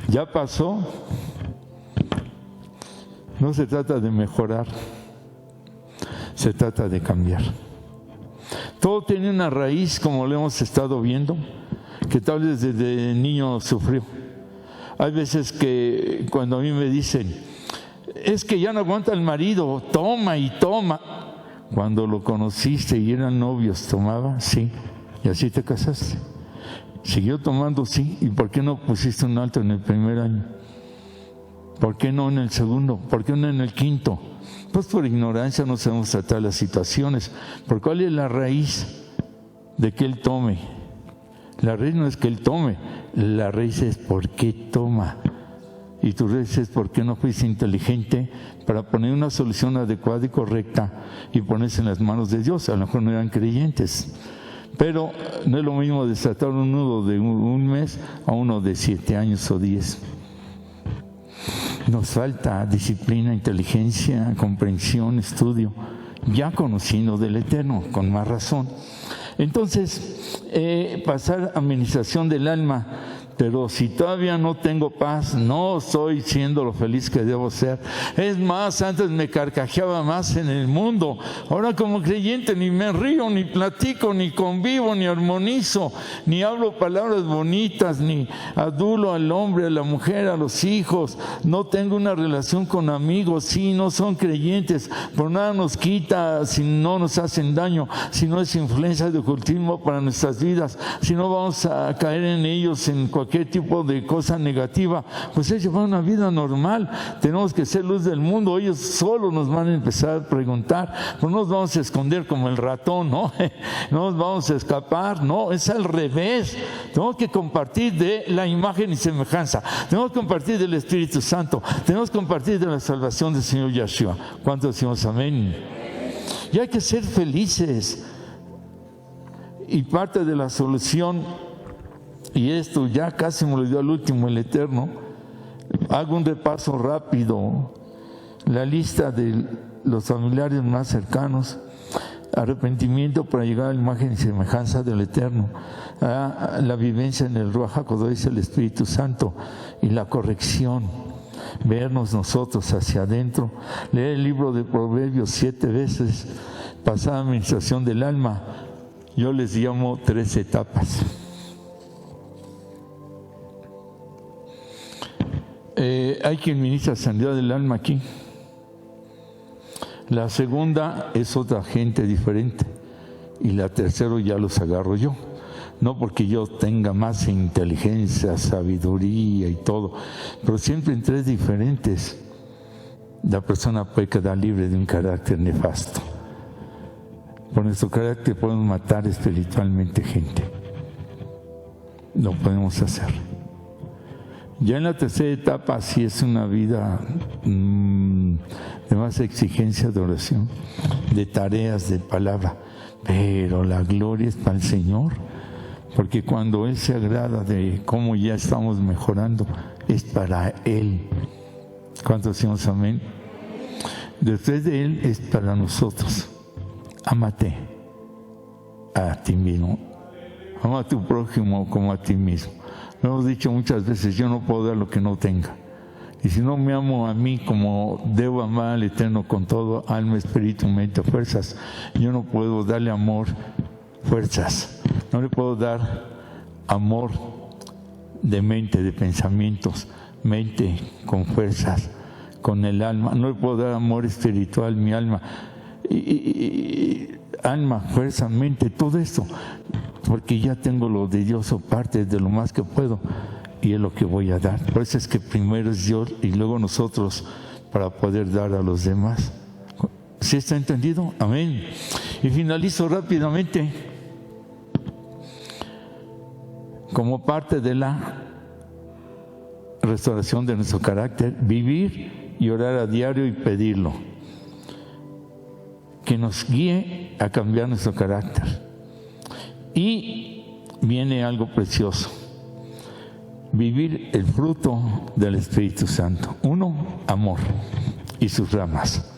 Ya pasó. No se trata de mejorar, se trata de cambiar. Todo tiene una raíz, como lo hemos estado viendo, que tal vez desde niño sufrió. Hay veces que cuando a mí me dicen, es que ya no aguanta el marido, toma y toma. Cuando lo conociste y eran novios, ¿tomaba? Sí. ¿Y así te casaste? ¿Siguió tomando? Sí. ¿Y por qué no pusiste un alto en el primer año? ¿Por qué no en el segundo? ¿Por qué no en el quinto? Pues por ignorancia no sabemos tratar las situaciones. ¿Por cuál es la raíz de que él tome? La raíz no es que él tome, la raíz es por qué toma. Y tu raíz es por qué no fuiste inteligente para poner una solución adecuada y correcta y ponerse en las manos de Dios. A lo mejor no eran creyentes, pero no es lo mismo desatar un nudo de un mes a uno de 7 años o 10. Nos falta disciplina, inteligencia, comprensión, estudio, ya conociendo del Eterno, con más razón. Entonces, pasar administración del alma, pero si todavía no tengo paz, no estoy siendo lo feliz que debo ser. Es más, antes me carcajeaba más en el mundo. Ahora como creyente ni me río, ni platico, ni convivo, ni armonizo, ni hablo palabras bonitas, ni adulo al hombre, a la mujer, a los hijos. No tengo una relación con amigos, sí, no son creyentes. Por nada nos quita si no nos hacen daño, si no es influencia de ocultismo para nuestras vidas, si no vamos a caer en ellos en cualquier tipo de cosa negativa, pues es llevar una vida normal. Tenemos que ser luz del mundo. Ellos solo nos van a empezar a preguntar, no nos vamos a esconder como el ratón, no nos vamos a escapar, no, es al revés. Tenemos que compartir de la imagen y semejanza, tenemos que compartir del Espíritu Santo, tenemos que compartir de la salvación del Señor Yahshua. ¿Cuántos decimos amén? Y hay que ser felices. Y parte de la solución, y esto ya casi me lo dio al último el Eterno, hago un repaso rápido, la lista de los familiares más cercanos: arrepentimiento para llegar a la imagen y semejanza del Eterno, a la vivencia en el Ruach HaKodesh, el Espíritu Santo, y la corrección, vernos nosotros hacia adentro, leer el libro de Proverbios 7 veces, pasar a administración del alma. Yo les llamo 3 etapas. Hay quien ministra sanidad del alma aquí. La segunda es otra gente diferente. Y la tercera ya los agarro yo. No porque yo tenga más inteligencia, sabiduría y todo, pero siempre en 3 diferentes la persona puede quedar libre de un carácter nefasto. Por nuestro carácter podemos matar espiritualmente gente. Lo podemos hacer. Ya en la tercera etapa sí es una vida de más exigencia de oración, de tareas, de palabra, pero la gloria es para el Señor, porque cuando Él se agrada de cómo ya estamos mejorando, es para Él. ¿Cuántos decimos amén? Después de Él es para nosotros. Ámate a ti mismo. Ama a tu prójimo como a ti mismo. Lo hemos dicho muchas veces, yo no puedo dar lo que no tenga. Y si no me amo a mí como debo amar al Eterno con todo, alma, espíritu, mente, fuerzas, yo no puedo darle amor, fuerzas. No le puedo dar amor de mente, de pensamientos, mente con fuerzas, con el alma. No le puedo dar amor espiritual, mi alma. Alma, fuerza, mente, todo esto, porque ya tengo lo de Dios o parte de lo más que puedo, y es lo que voy a dar. Por eso es que primero es Dios y luego nosotros para poder dar a los demás. ¿Sí está entendido? Amén. Y finalizo rápidamente. Como parte de la restauración de nuestro carácter, vivir y orar a diario y pedirlo que nos guíe a cambiar nuestro carácter. Y viene algo precioso: vivir el fruto del Espíritu Santo. 1, amor y sus ramas,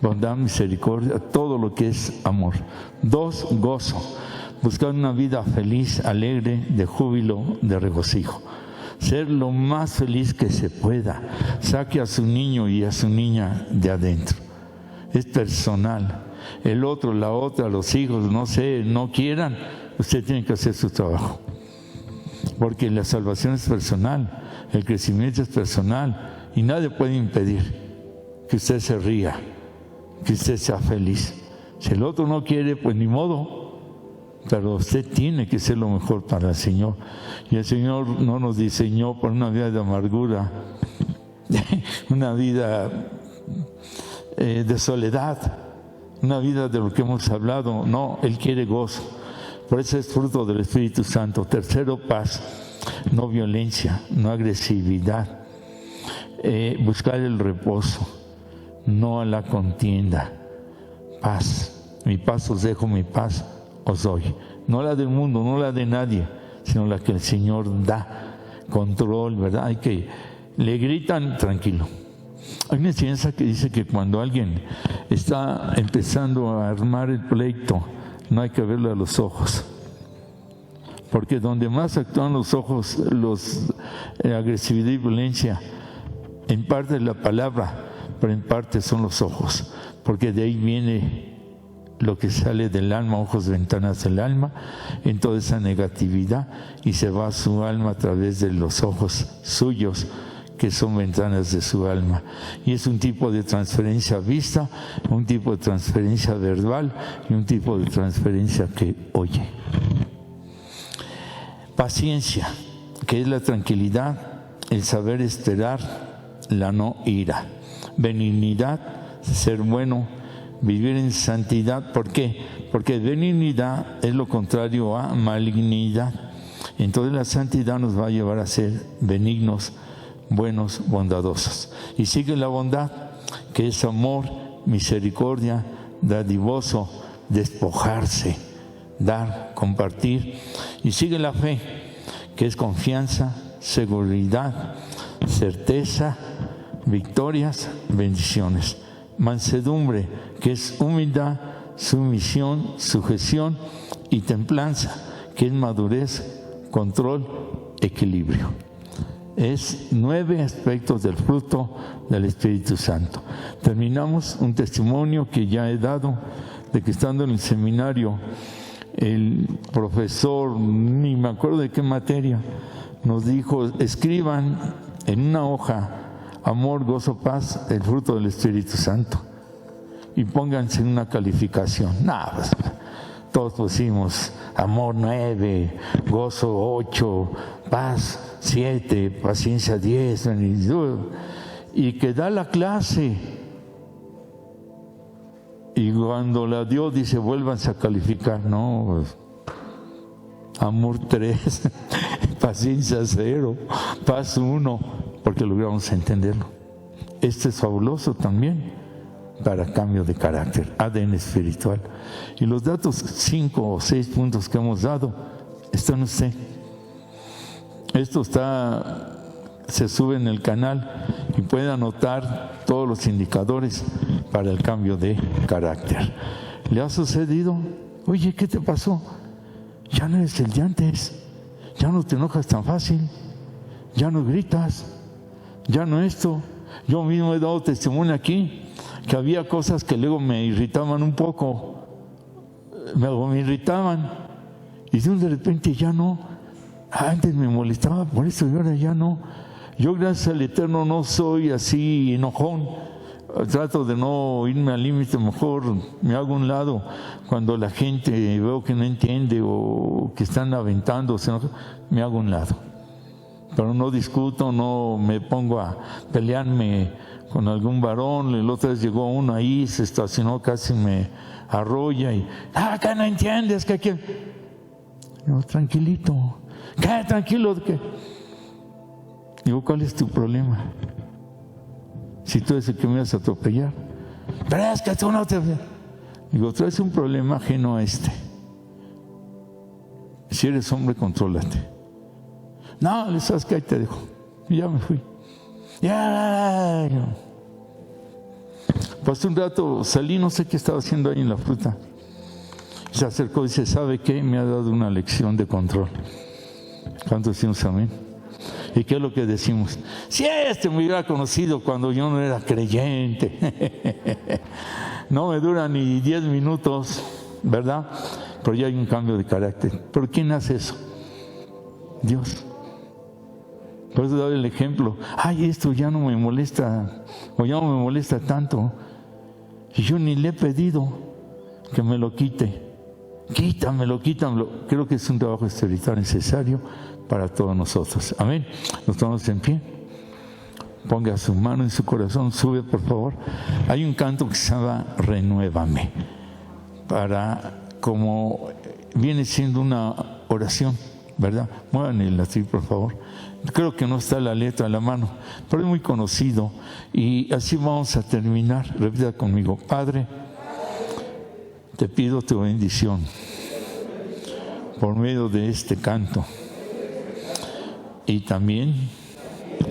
bondad, misericordia, todo lo que es amor. 2, gozo, buscar una vida feliz, alegre, de júbilo, de regocijo. Ser lo más feliz que se pueda. Saque a su niño y a su niña de adentro. Es personal. El otro, la otra, los hijos, no sé, no quieran, usted tiene que hacer su trabajo. Porque la salvación es personal, el crecimiento es personal, y nadie puede impedir que usted se ría, que usted sea feliz. Si el otro no quiere, pues ni modo, pero usted tiene que ser lo mejor para el Señor. Y el Señor no nos diseñó para una vida de amargura, una vida de soledad, una vida de lo que hemos hablado. No, Él quiere gozo. Por eso es fruto del Espíritu Santo. 3, paz, no violencia, no agresividad. Buscar el reposo, no a la contienda. Paz, mi paz os dejo, mi paz os doy. No la del mundo, no la de nadie, sino la que el Señor da. Control, ¿verdad? Hay que, le gritan, tranquilo. Hay una enseñanza que dice que cuando alguien está empezando a armar el pleito, no hay que verlo a los ojos, porque donde más actúan los ojos, agresividad y violencia, en parte es la palabra, pero en parte son los ojos, porque de ahí viene lo que sale del alma, ojos, ventanas del alma, en toda esa negatividad, y se va a su alma a través de los ojos suyos, que son ventanas de su alma. Y es un tipo de transferencia vista, un tipo de transferencia verbal y un tipo de transferencia que oye. Paciencia, que es la tranquilidad, el saber esperar, la no ira. Benignidad, ser bueno, vivir en santidad. ¿Por qué? Porque benignidad es lo contrario a malignidad. Entonces la santidad nos va a llevar a ser benignos, buenos, bondadosos. Y sigue la bondad, que es amor, misericordia, dadivoso, despojarse, dar, compartir. Y sigue la fe, que es confianza, seguridad, certeza, victorias, bendiciones. Mansedumbre, que es humildad, sumisión, sujeción, y templanza, que es madurez, control, equilibrio. Es 9 aspectos del fruto del Espíritu Santo. Terminamos un testimonio que ya he dado, de que estando en el seminario, el profesor, ni me acuerdo de qué materia, nos dijo: escriban en una hoja amor, gozo, paz, el fruto del Espíritu Santo, y pónganse en una calificación. Nada, pues, todos pusimos amor 9, gozo 8, paz 7, paciencia 10, y que da la clase, y cuando la dio dice: vuélvanse a calificar. No, pues, amor 3, paciencia 0, paz 1, porque logramos entenderlo. Este es fabuloso también para cambio de carácter, ADN espiritual. Y los datos 5 o 6 puntos que hemos dado están usted. Esto se sube en el canal, y puede anotar todos los indicadores para el cambio de carácter. ¿Le ha sucedido? Oye, ¿qué te pasó? Ya no eres el de antes, ya no te enojas tan fácil, ya no gritas, ya no esto. Yo mismo he dado testimonio aquí que había cosas que luego me irritaban un poco, me irritaban, y de repente ya no. Antes me molestaba por eso y ahora ya no. Yo, gracias al Eterno, no soy así enojón. Trato de no irme al límite, mejor me hago a un lado cuando la gente veo que no entiende o que están aventando, me hago a un lado. Pero no discuto, no me pongo a pelearme con algún varón. La otra vez llegó uno ahí, se estacionó, casi me arrolla y acá no entiendes que aquí. No, tranquilito, ¿qué? Tranquilo, ¿qué? Digo, ¿cuál es tu problema? Si tú eres el que me vas a atropellar. Pero es que tú no te... Digo, traes un problema ajeno a este. Si eres hombre, contrólate. No, le sabes que ahí te dejo. Y ya me fui. Ya. Pasé un rato, salí, no sé qué estaba haciendo ahí en la fruta. Se acercó y dice, ¿sabe qué? Me ha dado una lección de control. ¿Cuántos decimos amén? ¿Y qué es lo que decimos? Si me hubiera conocido cuando yo no era creyente. No me dura ni 10 minutos, ¿verdad? Pero ya hay un cambio de carácter. ¿Pero quién hace eso? Dios. Por eso doy el ejemplo. Ay, esto ya no me molesta, o ya no me molesta tanto. Y yo ni le he pedido que me lo quite. Quítamelo. Creo que es un trabajo espiritual necesario para todos nosotros. Amén. Nos tomamos en pie. Ponga su mano en su corazón. Sube, por favor. Hay un canto que se llama Renuévame. Como viene siendo una oración, ¿verdad? Muevan el latín, por favor. Creo que no está la letra a la mano, pero es muy conocido. Y así vamos a terminar. Repita conmigo. Padre, te pido tu bendición por medio de este canto. Y también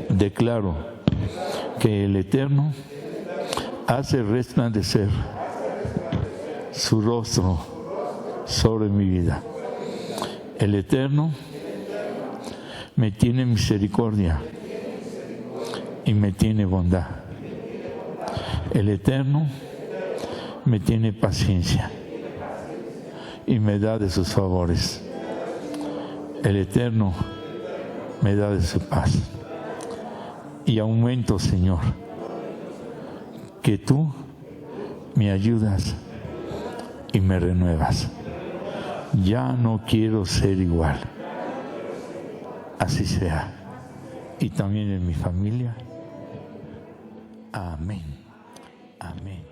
declaro que el Eterno hace resplandecer su rostro sobre mi vida. El Eterno me tiene misericordia y me tiene bondad. El Eterno me tiene paciencia y me da de sus favores. El Eterno me da de su paz. Y aumento, Señor, que tú me ayudas y me renuevas. Ya no quiero ser igual. Así sea. Y también en mi familia. Amén. Amén.